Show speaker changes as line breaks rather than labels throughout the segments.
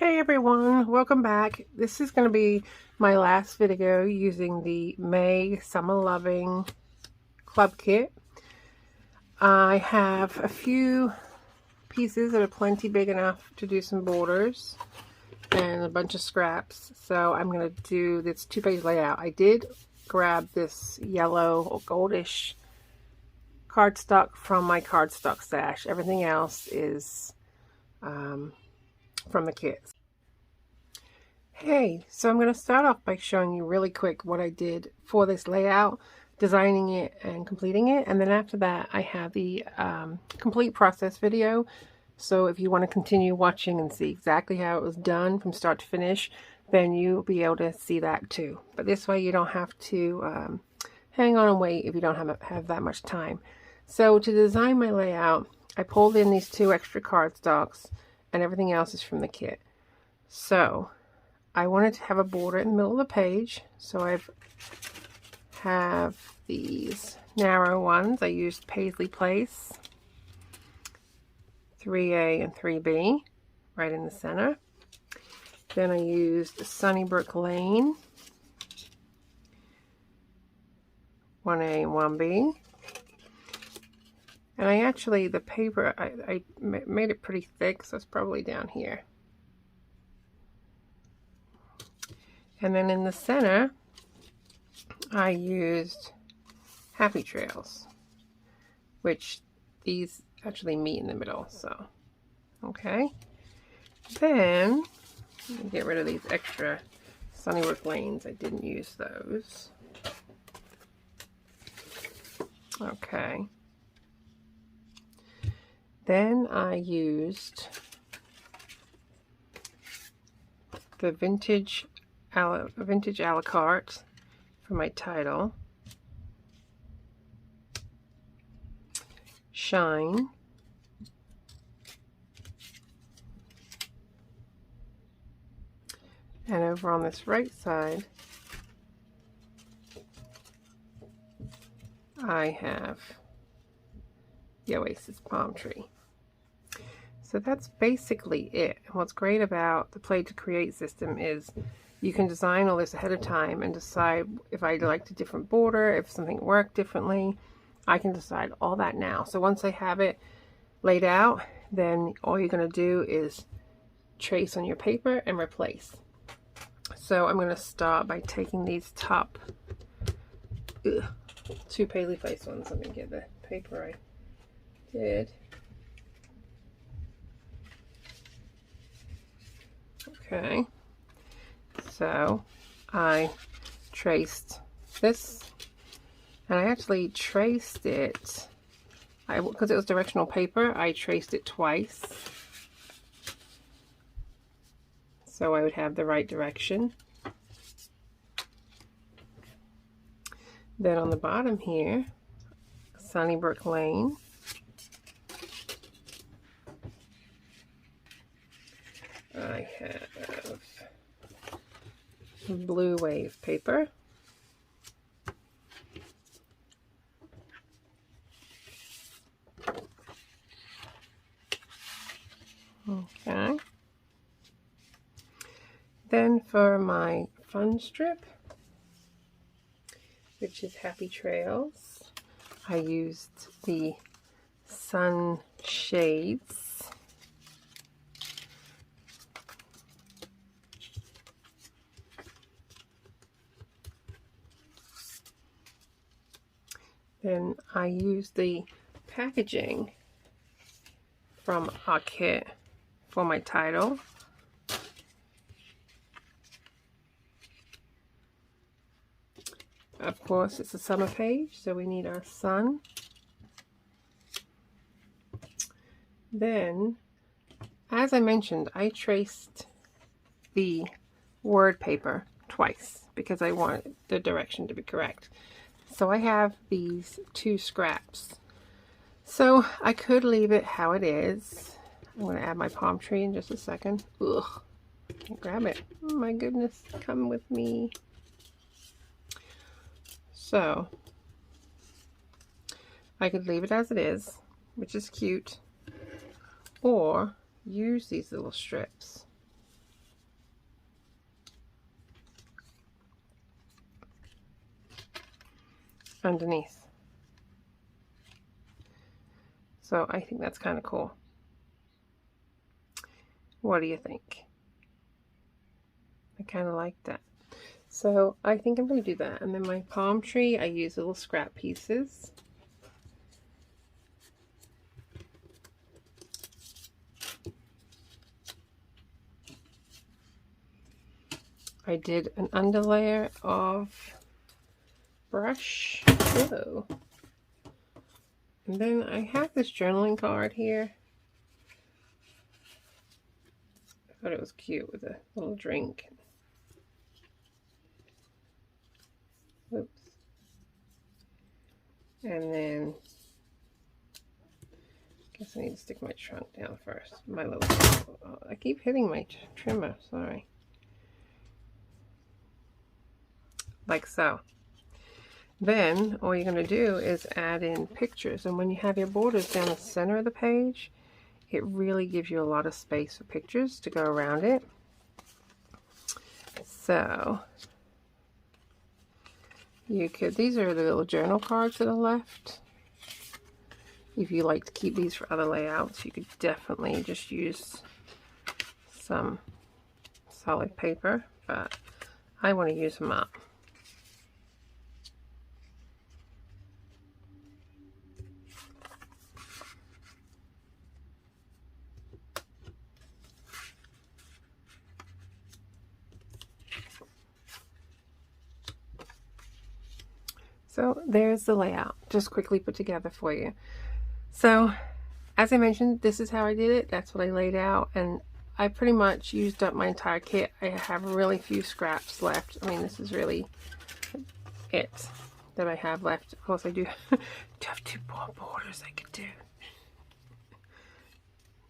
Hey everyone, welcome back. This is going to be my last video using the May Summer Loving Club Kit. I have a few pieces that are plenty big enough to do some borders and a bunch of scraps. So I'm going to do this 2-page layout. I did grab this yellow or goldish cardstock from my cardstock stash. Everything else is from the kit. Hey, so I'm going to start off by showing you really quick what I did for this layout, designing it and completing it, and then after that I have the complete process video. So if you want to continue watching and see exactly how it was done from start to finish, then you'll be able to see that too. But this way you don't have to hang on and wait if you don't have that much time. So to design my layout, I pulled in these 2 extra cardstocks and everything else is from the kit. So I wanted to have a border in the middle of the page, so I have these narrow ones. I used Paisley Place 3A and 3B right in the center. Then I used Sunnybrook Lane 1A and 1B. And I actually, the paper, I made it pretty thick, so it's probably down here. And then in the center, I used Happy Trails, which these actually meet in the middle, so, okay. Then, get rid of these extra Sunnybrook Lanes. I didn't use those. Okay. Then I used the vintage a la carte for my title, Shine, and over on this right side I have the Oasis Palm Tree. So that's basically it. And what's great about the Play to Create system is you can design all this ahead of time and decide if I liked a different border, if something worked differently. I can decide all that now. So once I have it laid out, then all you're going to do is trace on your paper and replace. So I'm going to start by taking these top 2 Paisley Place ones. Let me get the paper I did. Okay. So I traced this, and I actually traced it, because it was directional paper, I traced it twice so I would have the right direction. Then on the bottom here, Sunnybrook Lane, I have blue wave paper. Okay. Then for my fun strip, which is Happy Trails, I used the sun shades. Then I used the packaging from our kit for my title. Of course, it's a summer page, so we need our sun. Then, as I mentioned, I traced the word paper twice because I want the direction to be correct. So I have these 2 scraps. So I could leave it how it is. I'm going to add my palm tree in just a second. Ugh, can't grab it. Oh my goodness, come with me. So I could leave it as it is, which is cute, or use these little strips underneath. So I think that's kind of cool. What do you think? I kind of like that. So I think I'm going to do that. And then my palm tree, I use little scrap pieces. I did an underlayer of brush. Whoa. And then I have this journaling card here. I thought it was cute with a little drink. Oops. And then I guess I need to stick my trunk down first. My little, oh, I keep hitting my trimmer, sorry. Like so. Then all you're going to do is add in pictures, and when you have your borders down the center of the page, it really gives you a lot of space for pictures to go around it. So you could, these are the little journal cards that are left. If you like to keep these for other layouts, you could definitely just use some solid paper, but I want to use them up. So there's the layout, just quickly put together for you. So as I mentioned, this is how I did it. That's what I laid out, and I pretty much used up my entire kit. I have really few scraps left. I mean, this is really it that I have left. Of course, I do have 2 more borders I could do.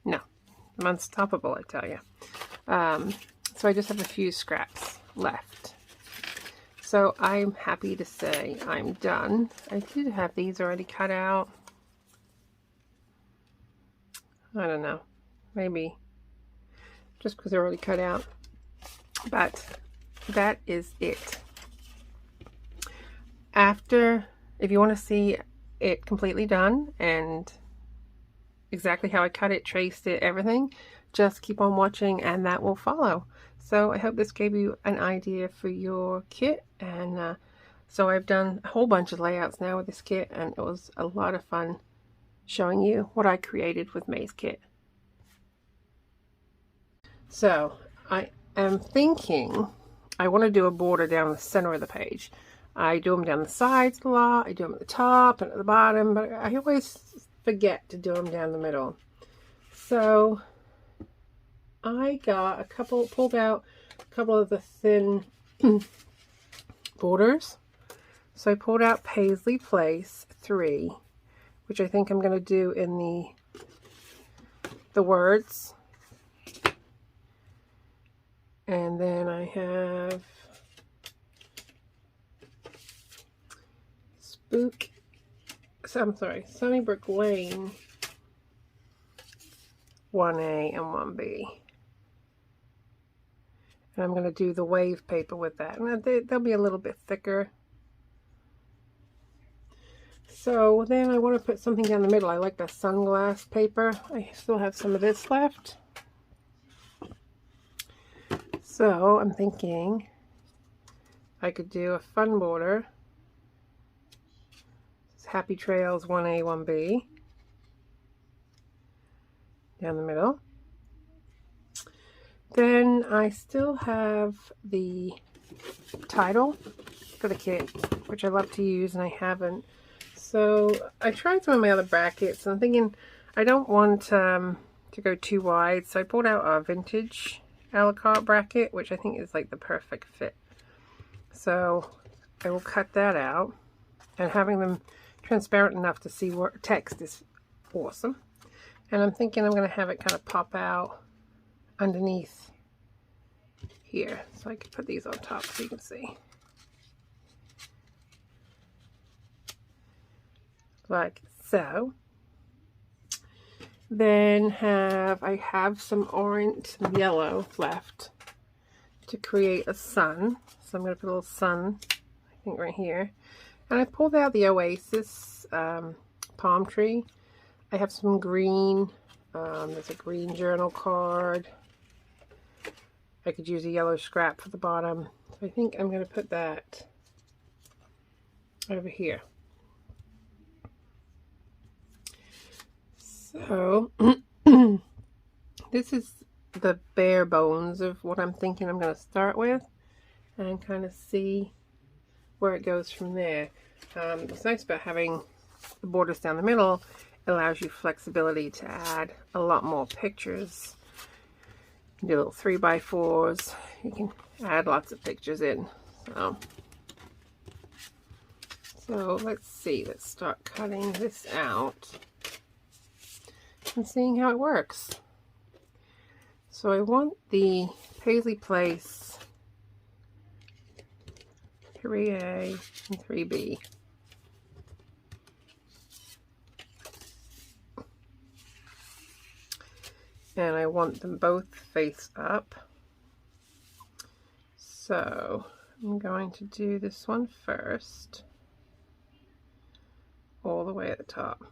No, I'm unstoppable, I tell you. So I just have a few scraps left. So I'm happy to say I'm done. I did have these already cut out. I don't know, maybe just because they're already cut out. But that is it. After, if you want to see it completely done and exactly how I cut it, traced it, everything, just keep on watching and that will follow. So I hope this gave you an idea for your kit, and so I've done a whole bunch of layouts now with this kit, and it was a lot of fun showing you what I created with May's kit. So I am thinking I want to do a border down the center of the page. I do them down the sides a lot, I do them at the top and at the bottom, but I always forget to do them down the middle. So I got a couple, pulled out a couple of the thin borders. So I pulled out Paisley Place 3, which I think I'm going to do in the words. And then I have Sunnybrook Lane 1A and 1B. And I'm going to do the wave paper with that. And they'll be a little bit thicker. So then I want to put something down the middle. I like the sunglass paper. I still have some of this left. So I'm thinking I could do a fun border. It's Happy Trails 1A, 1B. Down the middle. Then I still have the title for the kit, which I love to use, and I haven't. So I tried some of my other brackets, and I'm thinking I don't want to go too wide, so I pulled out a vintage a la carte bracket, which I think is like the perfect fit. So I will cut that out, and having them transparent enough to see what text is awesome. And I'm thinking I'm going to have it kind of pop out underneath here, so I can put these on top so you can see. Like so. Then I have some orange, some yellow left to create a sun. So I'm going to put a little sun, I think right here. And I pulled out the Oasis palm tree. I have some green. There's a green journal card. I could use a yellow scrap for the bottom. So I think I'm going to put that over here. So this is the bare bones of what I'm thinking I'm going to start with, and kind of see where it goes from there. What's nice about having the borders down the middle, it allows you flexibility to add a lot more pictures. You can do little 3x4s. You can add lots of pictures in. So let's see. Let's start cutting this out and seeing how it works. So I want the Paisley Place 3A and 3B. And I want them both face up. So I'm going to do this one first, all the way at the top.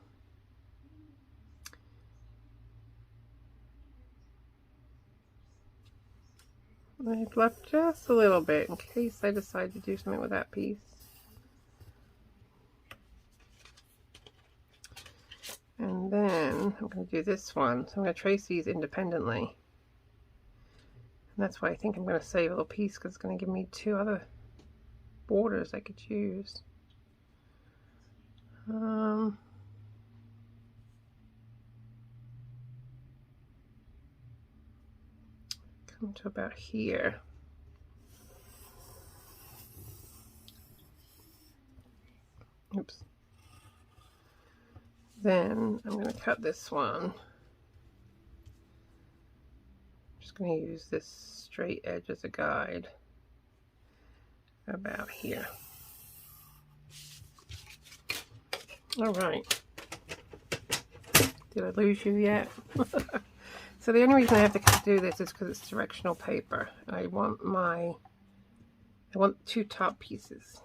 I've left just a little bit in case I decide to do something with that piece. And then I'm going to do this one. So I'm going to trace these independently. And that's why I think I'm going to save a little piece, because it's going to give me two other borders I could use. Come to about here. Oops. Then I'm going to cut this one. I'm just going to use this straight edge as a guide about here. All right. Did I lose you yet? So the only reason I have to do this is because it's directional paper. I want two top pieces.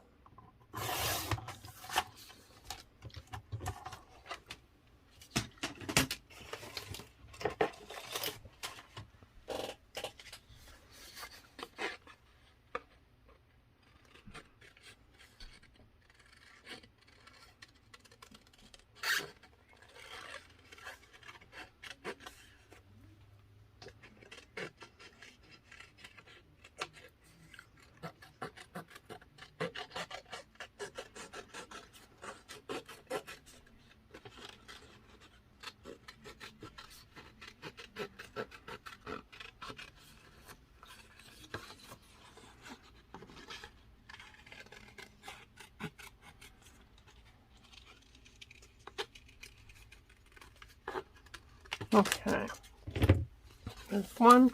Okay, there's one.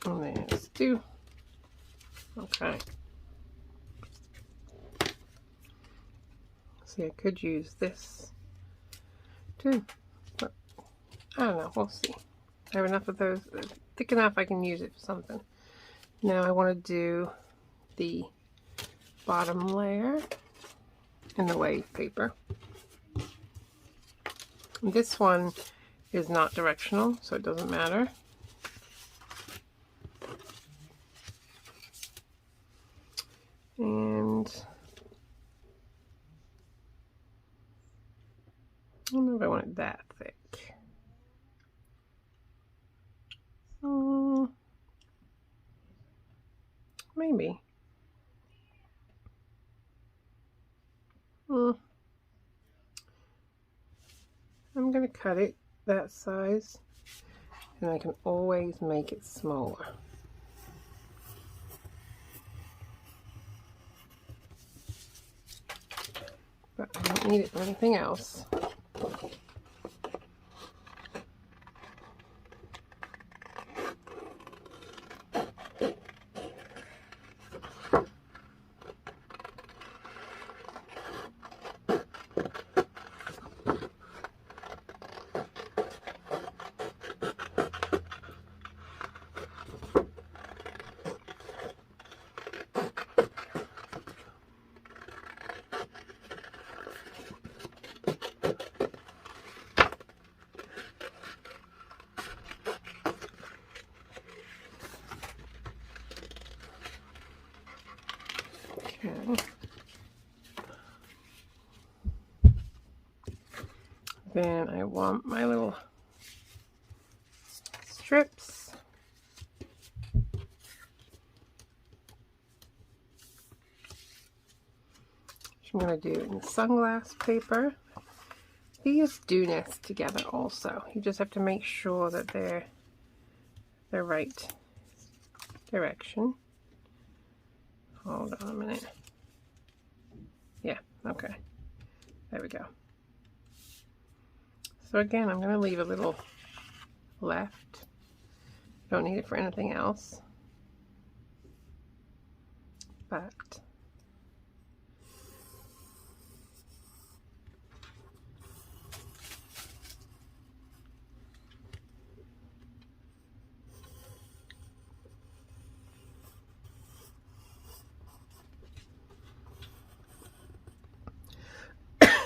And there's two. Okay. See, I could use this too, but I don't know. We'll see. I have enough of those. Thick enough I can use it for something. Now I want to do the bottom layer in the wave paper. And this one is not directional, so it doesn't matter. And I don't know if I want it that thick. Maybe. I'm going to cut it that size, and I can always make it smaller. but I don't need it for anything else. Okay. Then I want my little strips. Which I'm going to do in sunglass paper. These do nest together also. You just have to make sure that they're the right direction. Hold on a minute. Yeah, okay. There we go. So again, I'm going to leave a little left. Don't need it for anything else. But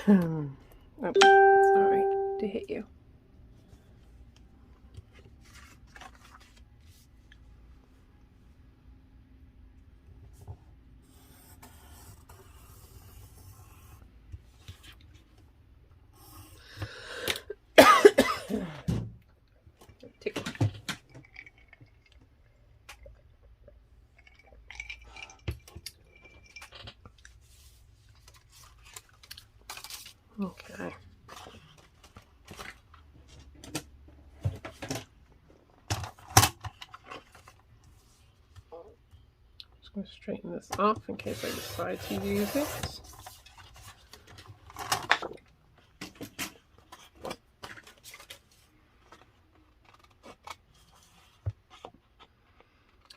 oh, sorry to hit you. Okay. Just going to straighten this off in case I decide to use it.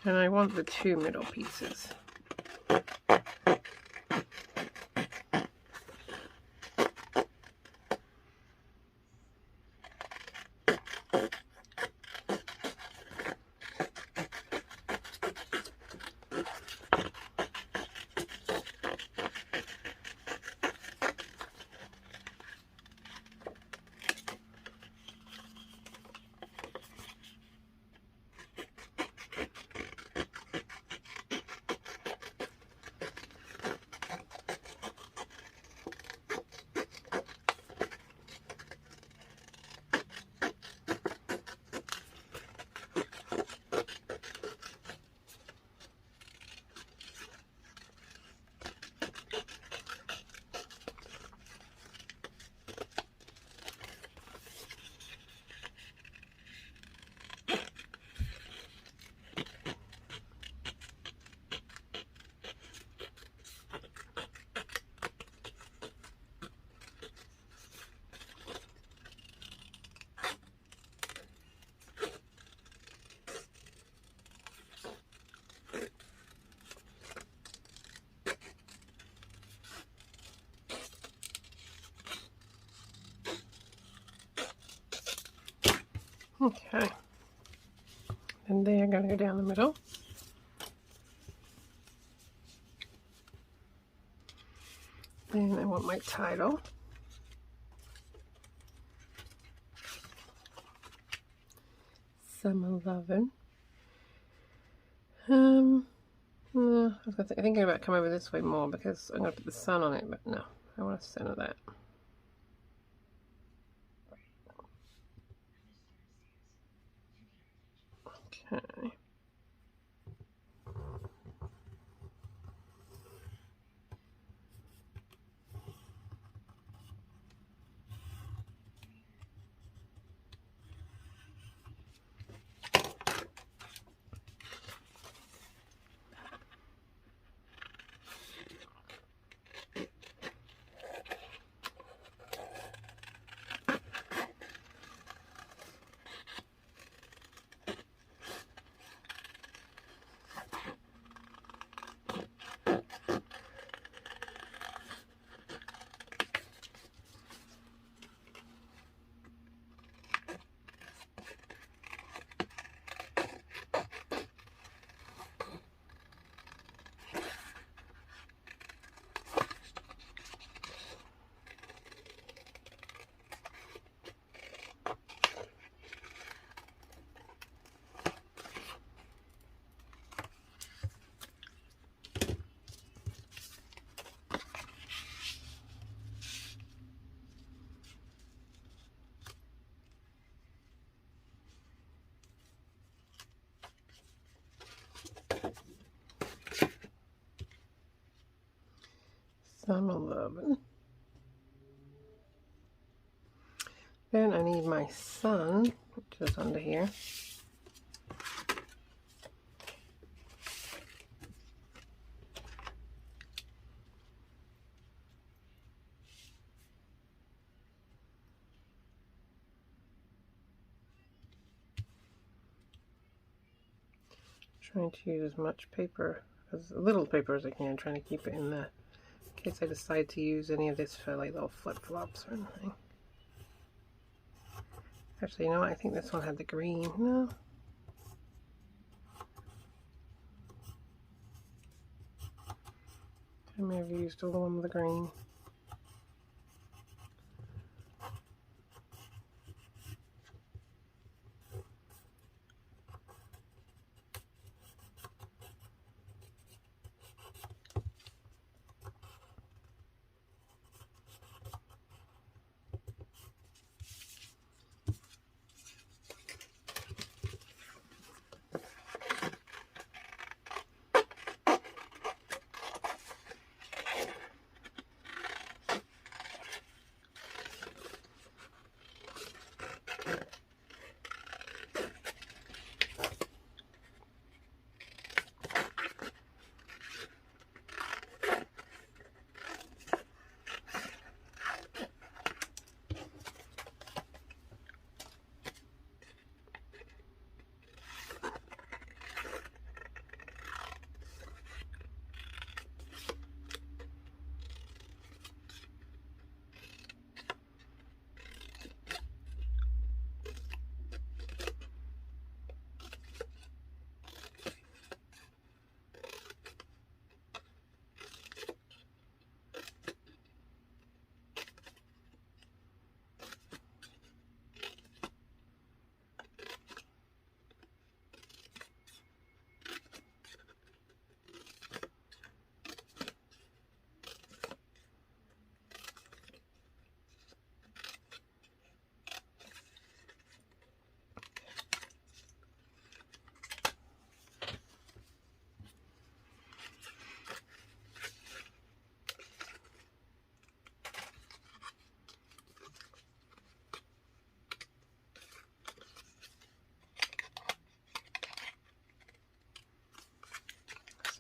And I want the two middle pieces. Okay, and they're going to go down the middle. And I want my title. Summer Lovin'. No, I was thinking about coming over this way more because I'm going to put the sun on it, but no, I want to center that. Okay. I'm a Lovin. Then I need my sun, which is under here. Trying to use as much paper, as little paper as I can, trying to keep it in the, in case I decide to use any of this for like little flip-flops or anything. Actually, you know what? I think this one had the green. No. I may have used all the one with the green.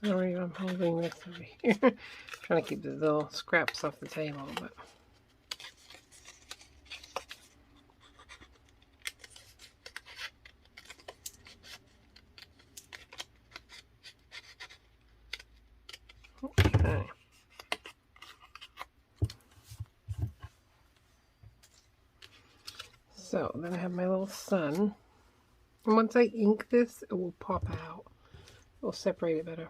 Sorry, I'm holding this over here. Trying to keep the little scraps off the table, but okay. So then I have my little sun. And once I ink this, it will pop out. It will separate it better.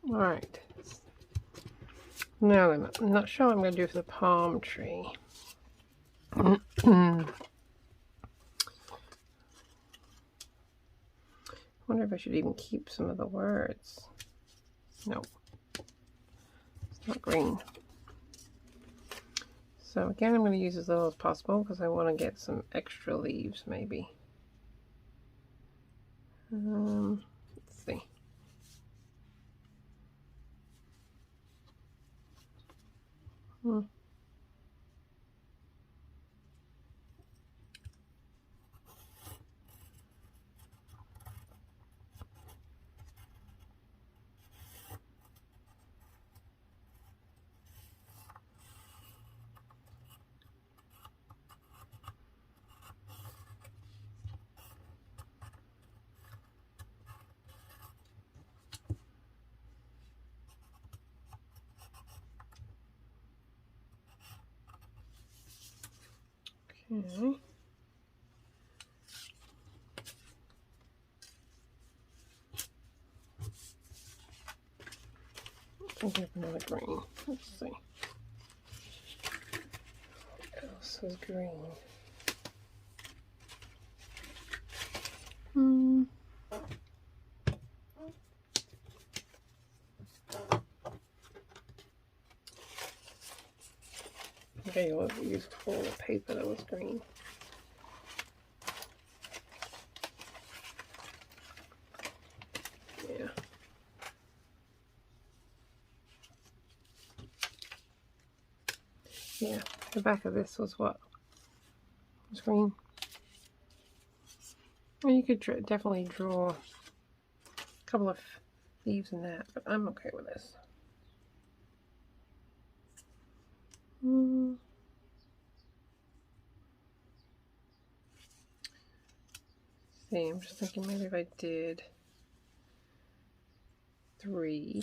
Alright. Now I'm not sure what I'm going to do for the palm tree. I wonder if I should even keep some of the words. No. It's not green. So again, I'm going to use as little as possible because I want to get some extra leaves maybe. Let's see. Okay. I think I have another green. Let's see. What else is green? Okay, what we used for the paper that was green. Yeah. Yeah, the back of this was what? It was green. Well, you could definitely draw a couple of leaves in that, but I'm okay with this. See, I'm just thinking maybe if I did 3.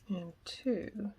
And 2.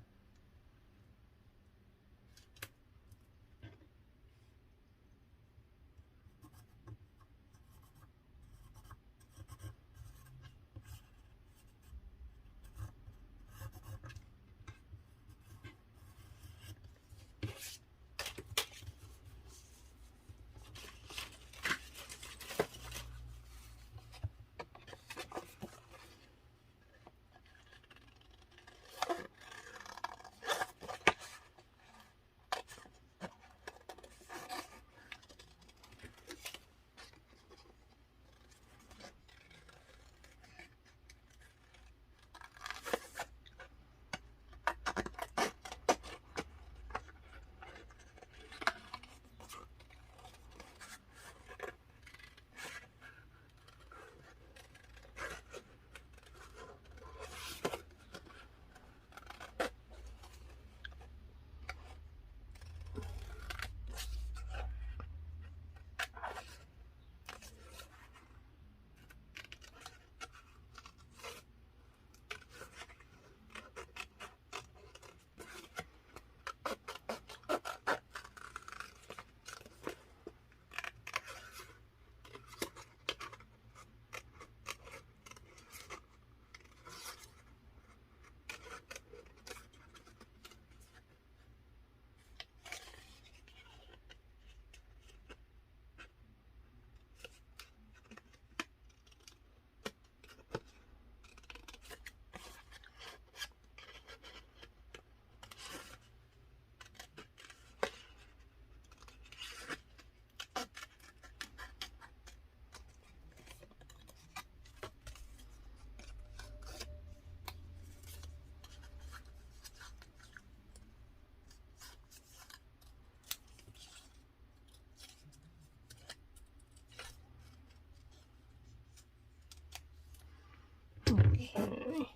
Okay.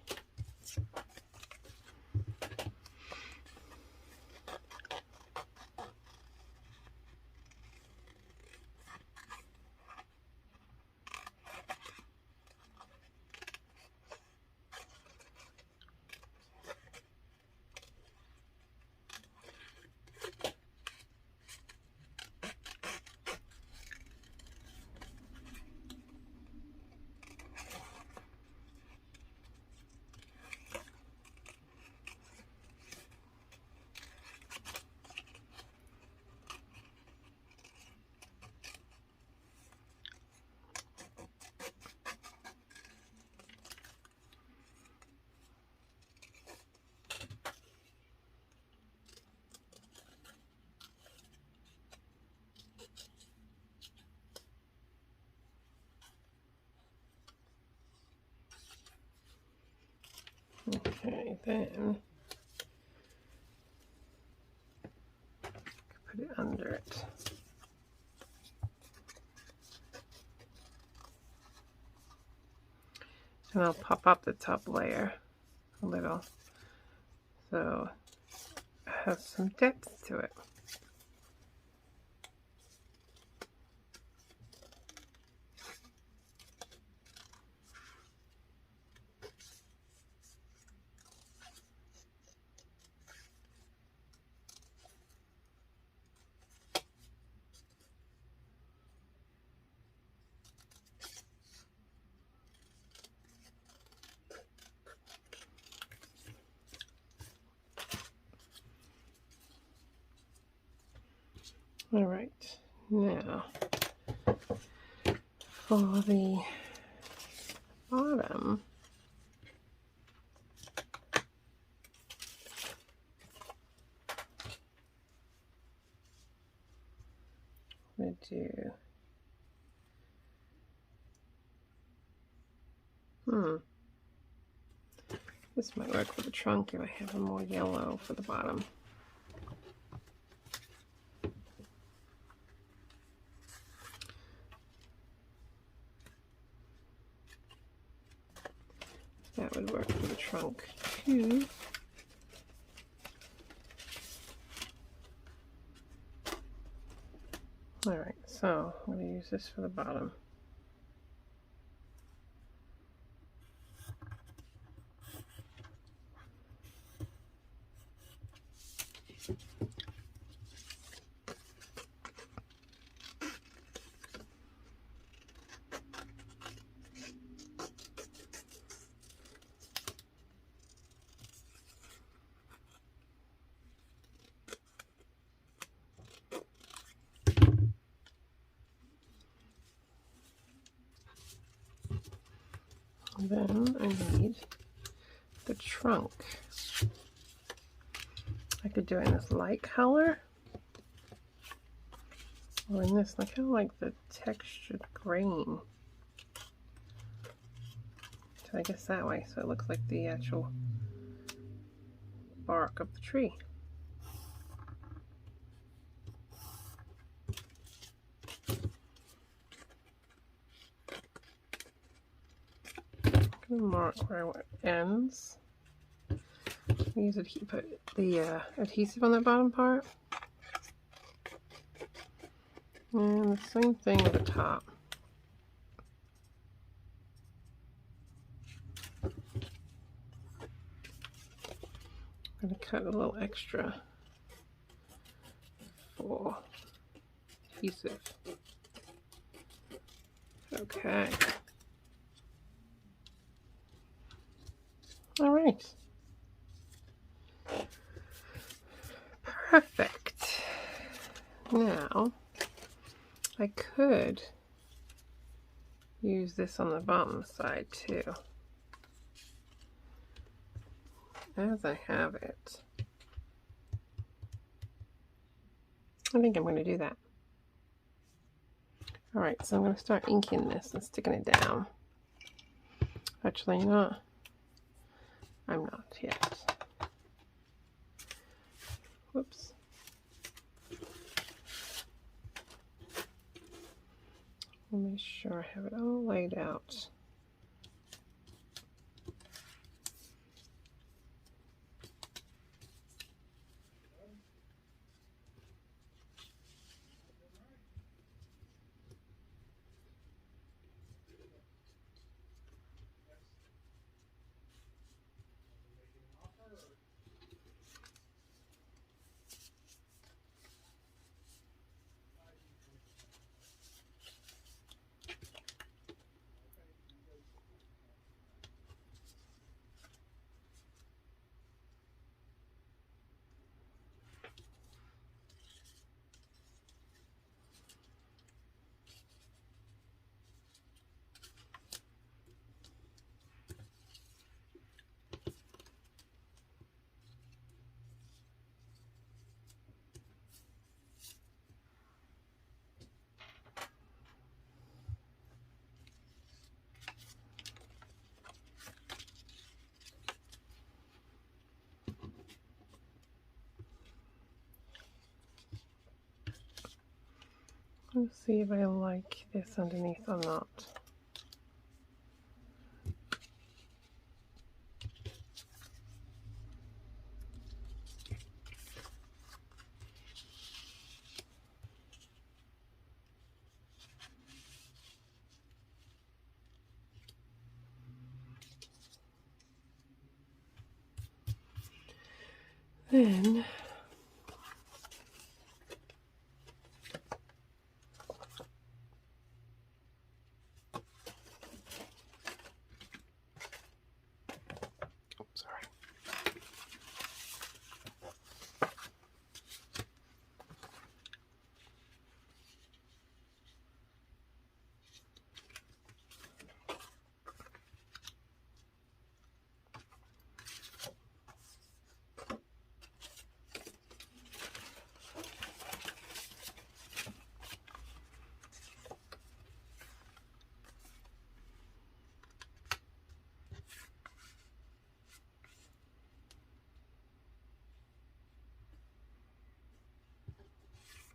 Okay, then put it under it. And I'll pop up the top layer a little so it has some depth to it. All right, now for the bottom, do... This might work for the trunk if I have a more yellow for the bottom. That would work for the trunk too. Alright, so I'm going to use this for the bottom. Then I need the trunk. I could do it in this light color or in this. I kind of like the textured grain. So I guess that way, so it looks like the actual bark of the tree. Mark where it ends. Use it. Put the adhesive on the bottom part, and the same thing at the top. I'm going to cut a little extra for adhesive. Okay. All right. Perfect. Now, I could use this on the bottom side too, as I have it. I think I'm going to do that. All right, so I'm going to start inking this and sticking it down. Actually, you know what? I'm not yet. Whoops. I'll make sure I have it all laid out. Let's see if I like this underneath or not. Then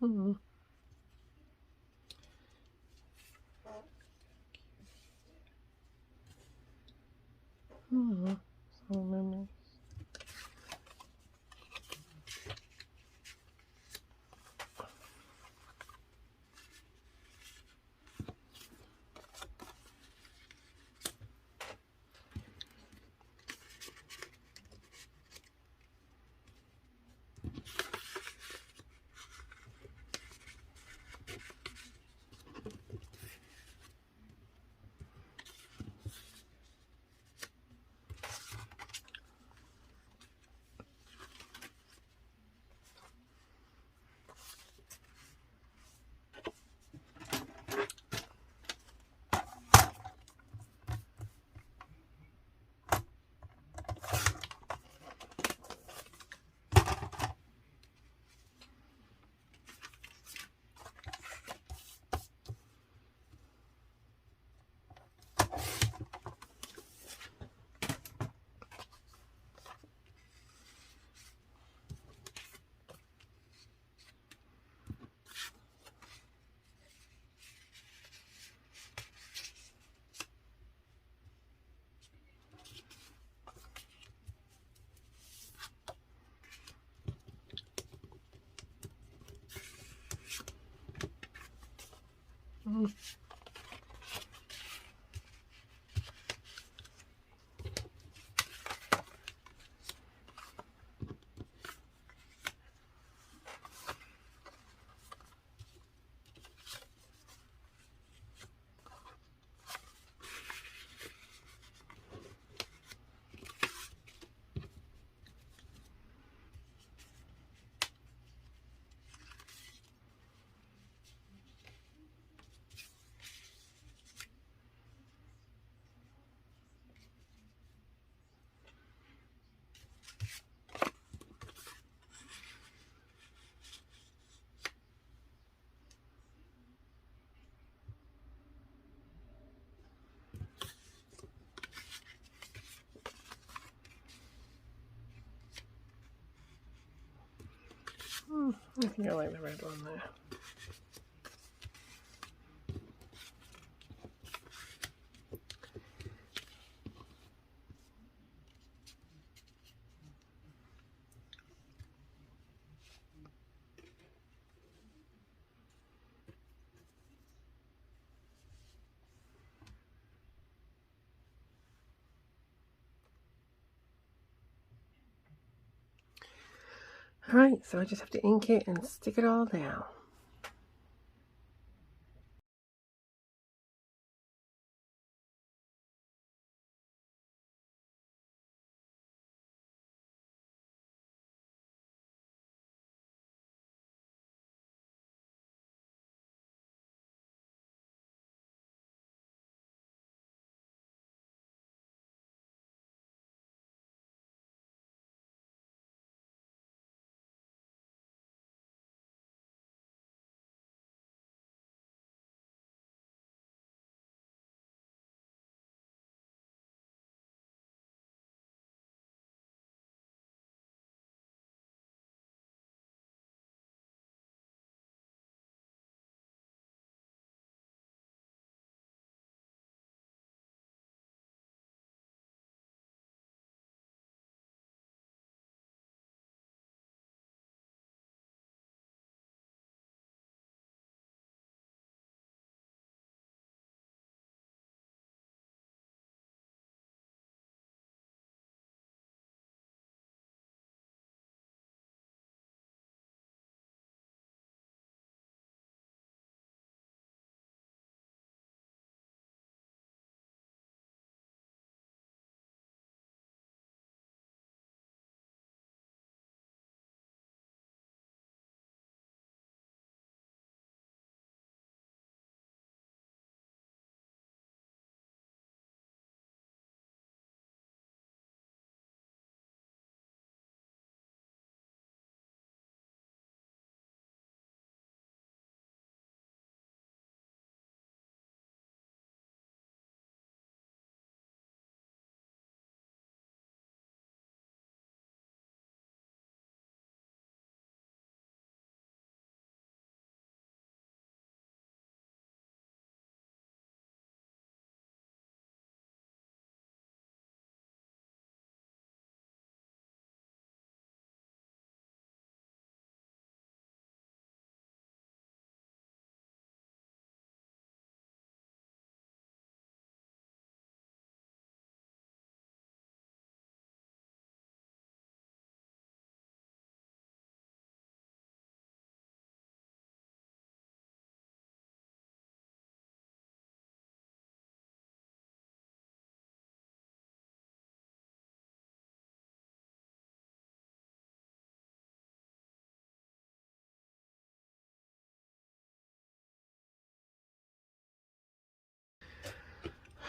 Hmm. Hmm. So memories. Hmm. I think I like the red one there. Alright, so I just have to ink it and stick it all down.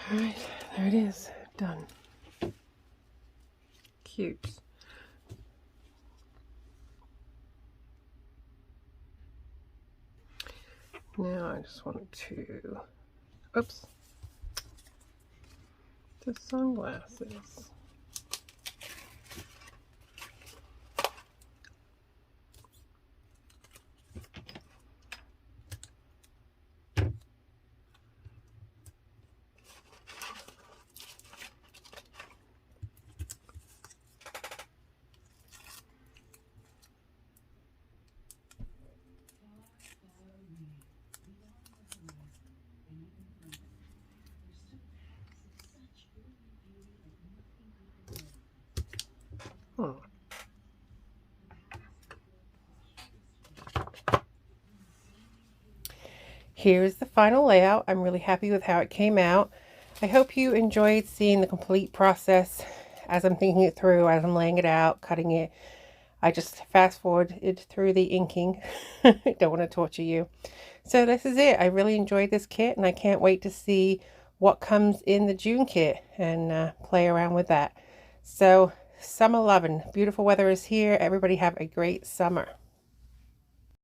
Alright, there it is. Done. Cute. Now I just wanted to, oops, the sunglasses. Here's the final layout. I'm really happy with how it came out. I hope you enjoyed seeing the complete process as I'm thinking it through, as I'm laying it out, cutting it. I just fast forwarded through the inking. Don't want to torture you. So this is it. I really enjoyed this kit, and I can't wait to see what comes in the June kit and play around with that. So summer lovin'. Beautiful weather is here. Everybody have a great summer.